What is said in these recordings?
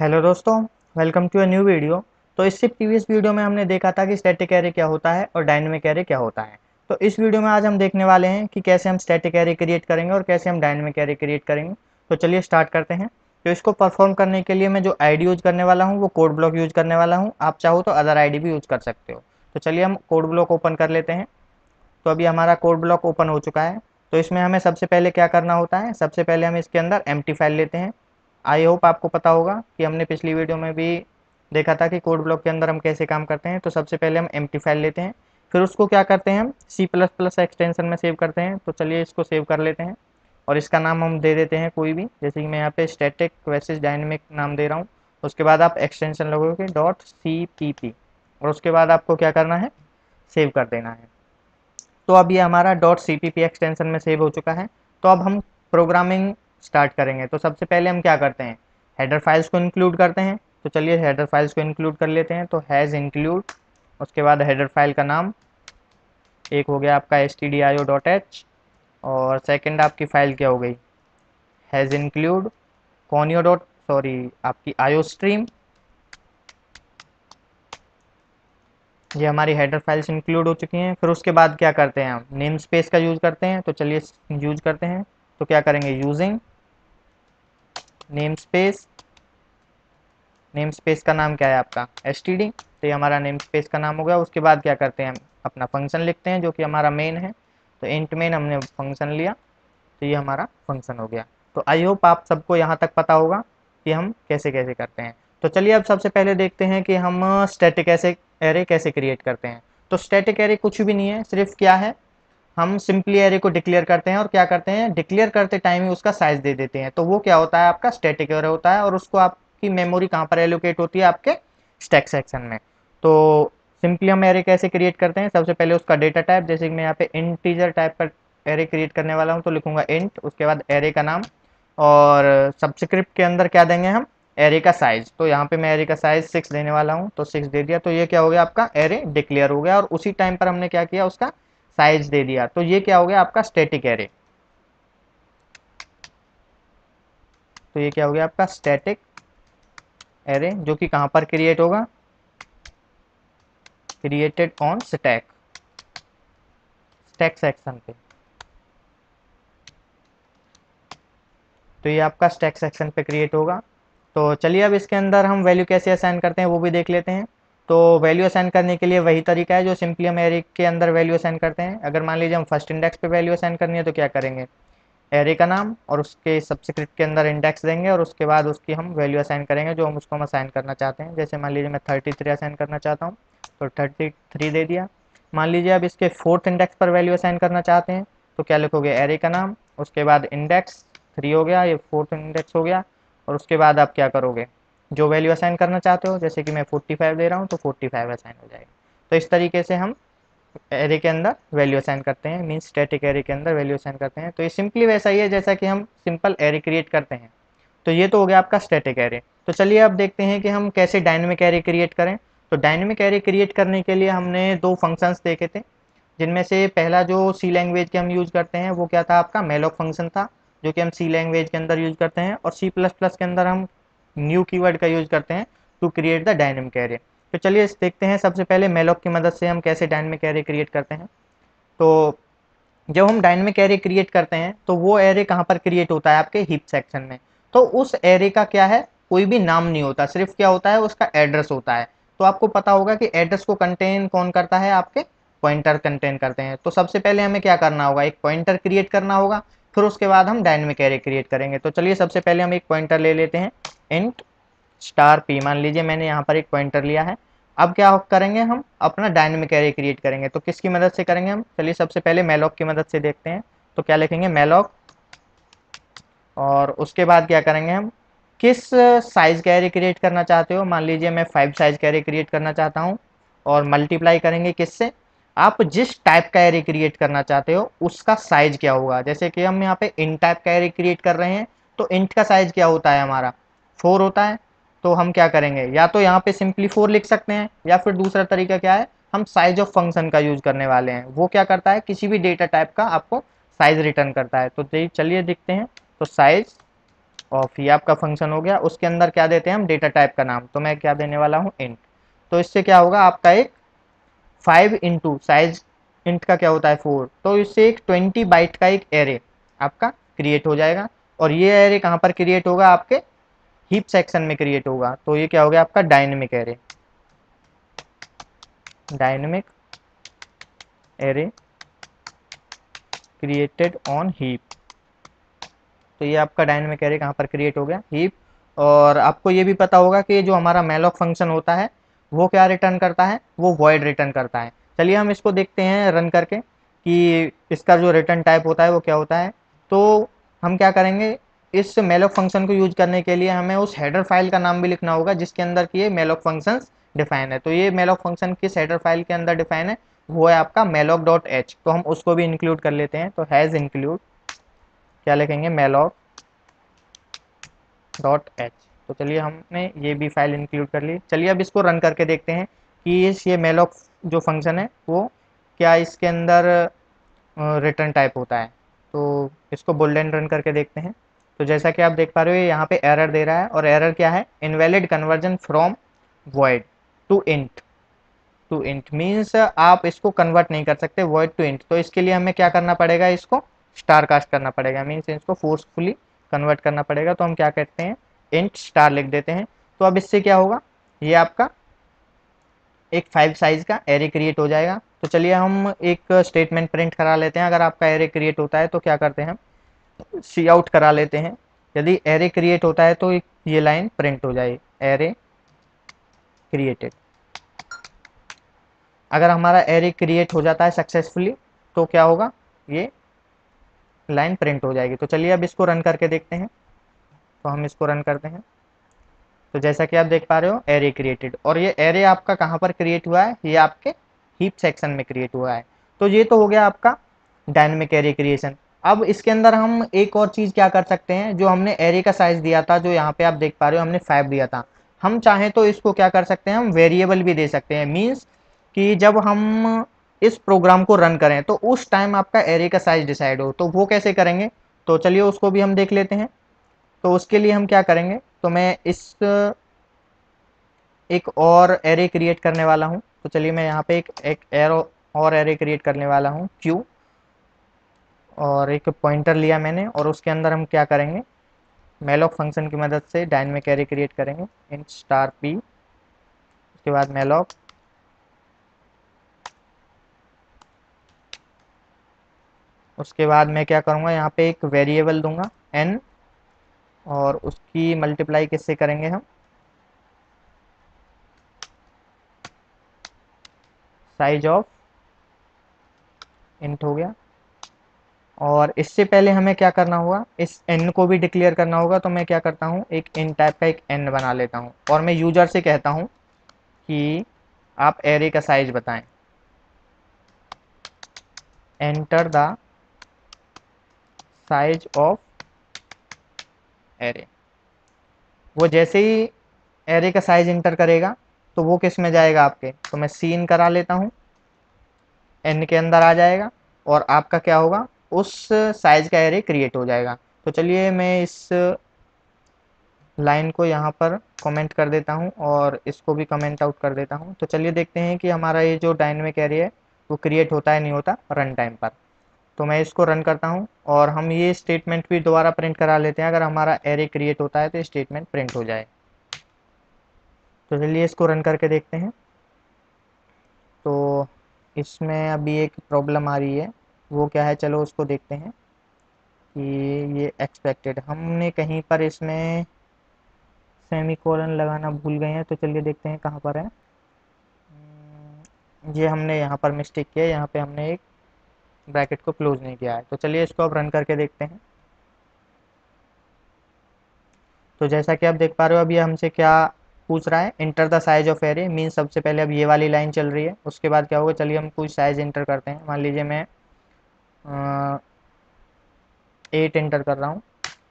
Hello दोस्तों, welcome to a new video. तो इससे प्रीवियस वीडियो में हमने देखा था कि स्टैटिक एरे क्या होता है और डायनेमिक एरे क्या होता है। तो इस वीडियो में आज हम देखने वाले हैं कि कैसे हम स्टैटिक एरे क्रिएट करेंगे और कैसे हम डायनेमिक एरे क्रिएट करेंगे। तो चलिए स्टार्ट करते हैं। तो इसको परफॉर्म करने के लिए मैं जो आईडी यूज करने वाला हूँ वो कोड ब्लॉक यूज करने वाला हूँ। आप चाहो तो अदर आईडी भी यूज कर सकते हो। तो चलिए हम कोड ब्लॉक ओपन कर लेते हैं। तो अभी हमारा कोड ब्लॉक ओपन हो चुका है। तो इसमें हमें सबसे पहले क्या करना होता है, सबसे पहले हम इसके अंदर एम्प्टी फाइल लेते हैं। आई होप आपको पता होगा कि हमने पिछली वीडियो में भी देखा था कि कोड ब्लॉक के अंदर हम कैसे काम करते हैं। तो सबसे पहले हम एम्प्टी फाइल लेते हैं, फिर उसको क्या करते हैं हम सी प्लस प्लस एक्सटेंशन में सेव करते हैं। तो चलिए इसको सेव कर लेते हैं और इसका नाम हम दे देते हैं कोई भी, जैसे कि मैं यहाँ पे स्टैटिक वर्सेस डायनेमिक नाम दे रहा हूँ। उसके बाद आप एक्सटेंशन लगोगे .cpp और उसके बाद आपको क्या करना है, सेव कर देना है। तो अब ये हमारा .cpp एक्सटेंशन में सेव हो चुका है। तो अब हम प्रोग्रामिंग स्टार्ट करेंगे। तो सबसे पहले हम क्या करते हैं, हेडर फाइल्स को इंक्लूड करते हैं। तो चलिए हेडर फाइल्स को इंक्लूड कर लेते हैं। तो हैज़ इंक्लूड, उसके बाद हेडर फाइल का नाम एक हो गया आपका stdio.h और सेकंड आपकी फाइल क्या हो गई, has include conio dot sorry आपकी आयो स्ट्रीम। ये हमारी हेडर फाइल्स इंक्लूड हो चुकी हैं। फिर उसके बाद क्या करते हैं, हम नेम स्पेस का यूज़ करते हैं। तो चलिए यूज करते हैं। तो क्या करेंगे, using name space, name space का नाम क्या है आपका std। तो ये हमारा नेम स्पेस का नाम हो गया। उसके बाद क्या करते हैं, हम अपना फंक्शन लिखते हैं जो कि हमारा मेन है। तो इंट मेन हमने फंक्शन लिया, तो ये हमारा फंक्शन हो गया। तो आई होप आप सबको यहाँ तक पता होगा कि हम कैसे कैसे करते हैं। तो चलिए अब सबसे पहले देखते हैं कि हम स्टैटिक एरे कैसे क्रिएट करते हैं। तो स्टैटिक एरे कुछ भी नहीं है, सिर्फ क्या है, हम सिंपली एरे को डिक्लेयर करते हैं और क्या करते हैं, डिक्लेयर करते टाइम ही उसका साइज दे देते हैं। तो वो क्या होता है, आपका स्टैटिक एरे होता है और उसको आपकी मेमोरी कहाँ पर एलोकेट होती है, आपके स्टैक सेक्शन में। तो सिंपली हम एरे कैसे क्रिएट करते हैं, सबसे पहले उसका डेटा टाइप, जैसे कि मैं यहाँ पे इंटीजर टाइप का एरे क्रिएट करने वाला हूँ तो लिखूंगा इंट, उसके बाद एरे का नाम और सब्सक्रिप्ट के अंदर क्या देंगे हम, एरे का साइज। तो यहाँ पे मैं एरे का साइज 6 देने वाला हूँ, तो 6 दे दिया। तो ये क्या हो गया, आपका एरे डिक्लेयर हो गया और उसी टाइम पर हमने क्या किया, उसका साइज दे दिया। तो ये क्या हो गया, आपका स्टैटिक एरे। तो ये क्या हो गया आपका स्टैटिक एरे, जो कि कहां पर क्रिएट होगा, created on stack, stack section पे। तो ये आपका स्टैक सेक्शन पे क्रिएट होगा। तो चलिए अब इसके अंदर हम वैल्यू कैसे असाइन करते हैं वो भी देख लेते हैं। तो वैल्यू असाइन करने के लिए वही तरीका है जो सिंपली हम एरे के अंदर वैल्यू असाइन करते हैं। अगर मान लीजिए हम फर्स्ट इंडेक्स पे वैल्यू असाइन करनी है तो क्या करेंगे, एरे का नाम और उसके सब्सक्रिप्ट के अंदर इंडेक्स देंगे और उसके बाद उसकी हम वैल्यू असाइन करेंगे जो हम उसको हम असाइन करना चाहते हैं। जैसे मान लीजिए मैं 33 असाइन करना चाहता हूँ, तो 33 दे दिया। मान लीजिए अब इसके फोर्थ इंडेक्स पर वैल्यू असाइन करना चाहते हैं, तो क्या लिखोगे, एरे का नाम, उसके बाद इंडेक्स 3 हो गया, ये फोर्थ इंडेक्स हो गया। और उसके बाद आप क्या करोगे, जो वैल्यू असाइन करना चाहते हो, जैसे कि मैं 45 दे रहा हूँ तो 45 असाइन हो जाएगा। तो इस तरीके से हम एरे के अंदर वैल्यू असाइन करते हैं, मीन स्टैटिक एरे के अंदर वैल्यू असाइन करते हैं। तो ये सिंपली वैसा ही है जैसा कि हम सिंपल एरे क्रिएट करते हैं। तो ये तो हो गया आपका स्टैटिक एरे। तो चलिए अब देखते हैं कि हम कैसे डायनेमिक एरे क्रिएट करें। तो डायनेमिक एरे क्रिएट करने के लिए हमने दो फंक्शंस देखे थे, जिनमें से पहला जो सी लैंग्वेज के हम यूज करते हैं वो क्या था, आपका मेलॉक फंक्शन था, जो कि हम सी लैंग्वेज के अंदर यूज करते हैं। और सी प्लस प्लस के अंदर हम न्यू कीवर्ड का यूज करते हैं to create the dynamic array. तो चलिए देखते हैं सबसे पहले मेलॉक की मदद से हम कैसे डायनेमिक एरे क्रिएट करते हैं। तो जब हम डायनेमिक एरे क्रिएट करते हैं तो वो एरे कहाँ पर क्रिएट होता है, आपके हीप सेक्शन में। तो उस एरे का क्या है, कोई भी नाम नहीं होता, सिर्फ क्या होता है, उसका एड्रेस होता है। तो आपको पता होगा कि एड्रेस को कंटेन कौन करता है, आपके पॉइंटर कंटेन करते हैं। तो सबसे पहले हमें क्या करना होगा, एक पॉइंटर क्रिएट करना होगा, फिर उसके बाद हम डायनेमिक एरे क्रिएट करेंगे। तो चलिए सबसे पहले हम एक पॉइंटर ले लेते हैं, इंट स्टार पी, मान लीजिए मैंने यहाँ पर एक पॉइंटर लिया है। अब क्या करेंगे, हम अपना डायनेमिक एरे क्रिएट करेंगे। तो किसकी मदद से करेंगे हम, चलिए सबसे पहले मेलॉक की मदद से देखते हैं। तो क्या लिखेंगे, मेलॉक, और उसके बाद क्या करेंगे, हम किस साइज का एरे क्रिएट करना चाहते हो, मान लीजिए मैं 5 साइज का एरे क्रिएट करना चाहता हूँ। और मल्टीप्लाई करेंगे किससे, आप जिस टाइप का एरे क्रिएट करना चाहते हो उसका साइज क्या होगा। जैसे कि हम यहाँ पे इंट टाइप का एरे क्रिएट कर रहे हैं, तो इंट का साइज क्या होता है, हमारा 4 होता है। तो हम क्या करेंगे, या तो यहाँ पे सिंपली 4 लिख सकते हैं, या फिर दूसरा तरीका क्या है, हम साइज ऑफ फंक्शन का यूज करने वाले हैं। वो क्या करता है, किसी भी डेटा टाइप का आपको साइज रिटर्न करता है। तो चलिए देखते हैं। तो साइज ऑफ, ये आपका फंक्शन हो गया। उसके अंदर क्या देते हैं हम, डेटा टाइप का नाम, तो मैं क्या देने वाला हूँ, इंट। तो इससे क्या होगा, आपका एक 5 इंटू साइज इंट का क्या होता है 4, तो इससे एक 20 बाइट का एक एरे आपका क्रिएट हो जाएगा। और ये एरे कहाँ पर क्रिएट होगा, आपके हीप सेक्शन में क्रिएट होगा। तो ये क्या हो गया आपका dynamic array, dynamic array created on heap. तो ये आपका डायनेमिक एरे कहाँ पर क्रिएट हो गया, हीप। और आपको ये भी पता होगा कि जो हमारा मैलॉक फंक्शन होता है वो क्या रिटर्न करता है, वो वॉइड रिटर्न करता है। चलिए हम इसको देखते हैं रन करके कि इसका जो रिटर्न टाइप होता है वो क्या होता है। तो हम क्या करेंगे, इस मैलॉक फंक्शन को यूज करने के लिए हमें उस हेडर फाइल का नाम भी लिखना होगा जिसके अंदर की ये मैलॉक फंक्शंस डिफाइन है। तो ये मैलॉक फंक्शन किस हेडर फाइल के अंदर डिफाइन है, वो है आपका मैलॉक डॉट एच। तो हम उसको भी इंक्लूड कर लेते हैं। तो हैज़ इंक्लूड क्या लिखेंगे, मैलॉक डॉट एच। तो चलिए हमने ये भी फाइल इंक्लूड कर ली। चलिए अब इसको रन करके देखते हैं कि ये मैलॉक जो फंक्शन है वो क्या इसके अंदर रिटर्न टाइप होता है। तो इसको बुलेट रन करके देखते हैं। तो जैसा कि आप देख पा रहे हो यहाँ पे एरर दे रहा है, और एरर क्या है, invalid conversion from void to int. To int means आप इसको कन्वर्ट नहीं कर सकते वॉइड टू इंट। तो इसके लिए हमें क्या करना पड़ेगा, इसको स्टार कास्ट करना पड़ेगा, मीन्स इसको फोर्सफुली कन्वर्ट करना पड़ेगा। तो हम क्या कहते हैं, इंट स्टार लिख देते हैं। तो अब इससे क्या होगा, ये आपका एक 5 साइज का एरे क्रिएट हो जाएगा। तो चलिए हम एक स्टेटमेंट प्रिंट करा लेते हैं। अगर आपका एरे क्रिएट होता है तो क्या करते हैं, हम सी आउट करा लेते हैं। यदि एरे क्रिएट होता है तो ये लाइन प्रिंट हो जाए, एरे क्रिएटेड। अगर हमारा एरे क्रिएट हो जाता है सक्सेसफुली तो क्या होगा, ये लाइन प्रिंट हो जाएगी। तो चलिए अब इसको रन करके देखते हैं। तो हम इसको रन करते हैं। तो जैसा कि आप देख पा रहे हो एरे क्रिएटेड, और ये एरे आपका कहाँ पर क्रिएट हुआ है, ये आपके हीप सेक्शन में क्रिएट हुआ है। तो ये तो हो गया आपका डायनेमिक एरे क्रिएशन। अब इसके अंदर हम एक और चीज़ क्या कर सकते हैं, जो हमने एरे का साइज दिया था, जो यहाँ पे आप देख पा रहे हो हमने 5 दिया था, हम चाहें तो इसको क्या कर सकते हैं, हम वेरिएबल भी दे सकते हैं। मीन्स कि जब हम इस प्रोग्राम को रन करें तो उस टाइम आपका एरे का साइज डिसाइड हो, तो वो कैसे करेंगे। तो चलिए उसको भी हम देख लेते हैं। तो उसके लिए हम क्या करेंगे, तो मैं इस एक और एरे क्रिएट करने वाला हूँ। तो चलिए मैं यहाँ पे एक एरो और एरे क्रिएट करने वाला हूँ, क्यू। और एक पॉइंटर लिया मैंने, और उसके अंदर हम क्या करेंगे, मैलॉक फंक्शन की मदद से डायनेमिक एरे क्रिएट करेंगे, इंट स्टार पी। उसके बाद मैलॉक, उसके बाद मैं क्या करूँगा, यहाँ पे एक वेरिएबल दूंगा एन, और उसकी मल्टीप्लाई किससे करेंगे हम, साइज ऑफ इंट हो गया। और इससे पहले हमें क्या करना होगा, इस n को भी डिक्लेयर करना होगा। तो मैं क्या करता हूँ, एक इन टाइप का एक n बना लेता हूँ, और मैं यूजर से कहता हूँ कि आप एरे का साइज बताएं, enter the size of array. वो जैसे ही एरे का साइज इंटर करेगा तो वो किस में जाएगा आपके, तो मैं सीन करा लेता हूँ, n के अंदर आ जाएगा, और आपका क्या होगा, उस साइज का एरे क्रिएट हो जाएगा। तो चलिए मैं इस लाइन को यहाँ पर कमेंट कर देता हूँ, और इसको भी कमेंट आउट कर देता हूँ। तो चलिए देखते हैं कि हमारा ये जो डायनेमिक एरे है वो क्रिएट होता है नहीं होता रन टाइम पर। तो मैं इसको रन करता हूँ, और हम ये स्टेटमेंट भी दोबारा प्रिंट करा लेते हैं। अगर हमारा एरे क्रिएट होता है तो स्टेटमेंट प्रिंट हो जाए। तो चलिए इसको रन करके देखते हैं। तो इसमें अभी एक प्रॉब्लम आ रही है, वो क्या है, चलो उसको देखते हैं कि ये एक्सपेक्टेड, हमने कहीं पर इसमें सेमीकोलन लगाना भूल गए हैं। तो चलिए देखते हैं कहाँ पर है। ये हमने यहाँ पर मिस्टेक किया है, यहाँ पे हमने एक ब्रैकेट को क्लोज नहीं किया है। तो चलिए इसको अब रन करके देखते हैं। तो जैसा कि आप देख पा रहे हो, अब ये हमसे क्या पूछ रहा है, enter the size of array. Mean सबसे पहले अब ये वाली लाइन चल रही है, उसके बाद क्या होगा, चलिए हम कोई साइज इंटर करते हैं। मान लीजिए मैं 8 इंटर कर रहा हूँ।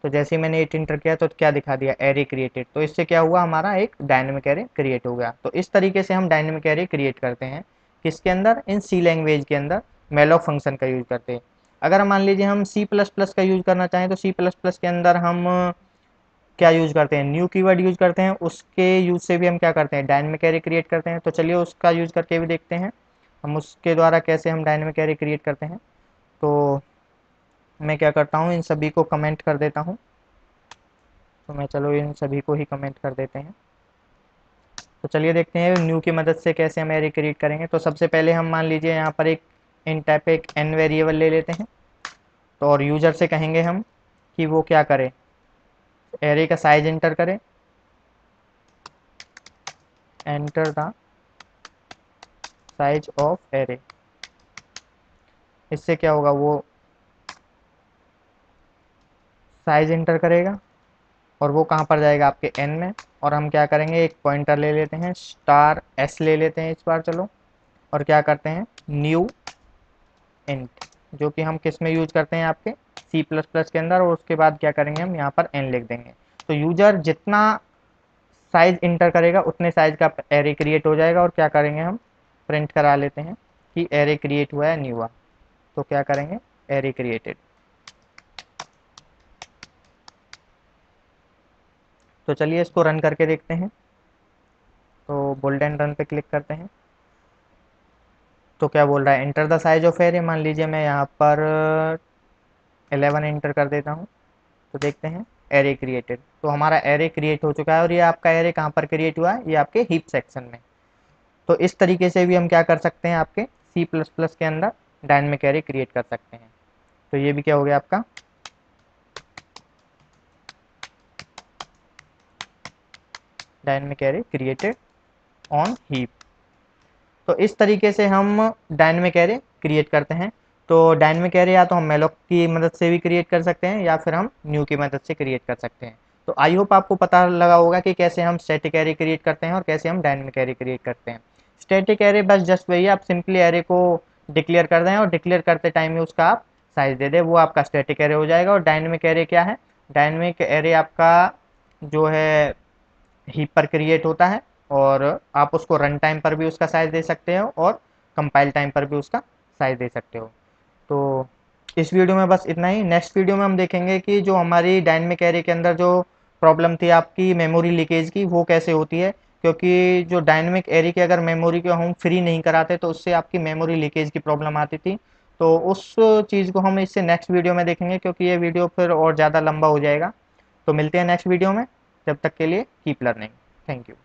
तो जैसे ही मैंने 8 इंटर किया तो क्या दिखा दिया, एरे क्रिएटेड। तो इससे क्या हुआ, हमारा एक डायनेमिक एरे क्रिएट हो गया। तो इस तरीके से हम डायनेमिक एरे क्रिएट करते हैं, किसके अंदर, इन सी लैंग्वेज के अंदर मेलॉक फंक्शन का यूज करते हैं। अगर मान लीजिए हम सी प्लस प्लस का यूज करना चाहें तो सी प्लस प्लस के अंदर हम क्या यूज करते हैं, न्यू कीवर्ड यूज करते हैं, उसके यूज से भी हम क्या करते हैं, डायनेमिक एरे क्रिएट करते हैं। तो चलिए उसका यूज करके भी देखते हैं हम उसके द्वारा कैसे हम डायनेमिक एरे क्रिएट करते हैं। तो मैं क्या करता हूँ, इन सभी को कमेंट कर देता हूँ। तो मैं चलो इन सभी को ही कमेंट कर देते हैं। तो चलिए देखते हैं न्यू की मदद से कैसे हम एरे क्रिएट करेंगे। तो सबसे पहले हम मान लीजिए यहाँ पर एक इन टाइप एक एन वेरिएबल ले लेते हैं। तो और यूजर से कहेंगे हम कि वो क्या करे, एरे का साइज एंटर करे, enter the size of array. इससे क्या होगा, वो साइज एंटर करेगा और वो कहाँ पर जाएगा, आपके एन में। और हम क्या करेंगे, एक पॉइंटर ले लेते हैं, स्टार एस ले लेते हैं इस बार चलो, और क्या करते हैं, न्यू इंट, जो कि हम किस में यूज करते हैं, आपके सी प्लस प्लस के अंदर। और उसके बाद क्या करेंगे, हम यहाँ पर एन लिख देंगे। तो यूजर जितना साइज इंटर करेगा उतने साइज का एरे क्रिएट हो जाएगा। और क्या करेंगे, हम प्रिंट करा लेते हैं कि एरे क्रिएट हुआ है, न्यू हुआ। तो क्या करेंगे, एरे क्रिएटेड। तो चलिए इसको रन करके देखते हैं। तो बोल्ड एंड रन पे क्लिक करते हैं। तो क्या बोल रहा है, enter the size of array. मान लीजिए मैं यहाँ पर 11 एंटर कर देता हूँ। तो देखते हैं एरे क्रिएटेड। तो हमारा एरे क्रिएट हो चुका है। और ये आपका एरे कहाँ पर क्रिएट हुआ है, ये आपके हीप सेक्शन में। तो इस तरीके से भी हम क्या कर सकते हैं, आपके सी प्लस प्लस के अंदर डायनेमिक एरे क्रिएट कर सकते हैं। तो ये भी क्या हो गया आपका dynamic array created on heap. तो इस तरीके से हम डायनेमिक एरे क्रिएट करते हैं। तो डायनेमिक एरे या तो हम मेलोक की मदद से भी क्रिएट कर सकते हैं या फिर हम न्यू की मदद से क्रिएट कर सकते हैं। तो आई होप आपको पता लगा होगा कि कैसे हम स्टैटिक एरे क्रिएट करते हैं और कैसे हम डायनेमिक एरे क्रिएट करते हैं। स्टैटिक एरे बस जस्ट वही है, आप सिंपली एरे को डिक्लेयर कर दें और डिक्लेयर करते टाइम में उसका आप साइज दे दें, वो आपका स्टैटिक एरे हो जाएगा। और डायनेमिक एरे क्या है, डायनेमिक एरे आपका जो है हीप पर क्रिएट होता है। और आप उसको रन टाइम पर भी उसका साइज दे सकते हो और कंपाइल टाइम पर भी उसका साइज दे सकते हो। तो इस वीडियो में बस इतना ही। नेक्स्ट वीडियो में हम देखेंगे कि जो हमारी डायनेमिक एरे के अंदर जो प्रॉब्लम थी आपकी मेमोरी लीकेज की, वो कैसे होती है। क्योंकि जो डायनेमिक एरे की अगर मेमोरी को हम फ्री नहीं कराते तो उससे आपकी मेमोरी लीकेज की प्रॉब्लम आती थी। तो उस चीज़ को हम इससे नेक्स्ट वीडियो में देखेंगे, क्योंकि ये वीडियो फिर और ज़्यादा लंबा हो जाएगा। तो मिलते हैं नेक्स्ट वीडियो में, जब तक के लिए कीप लर्निंग। Thank you.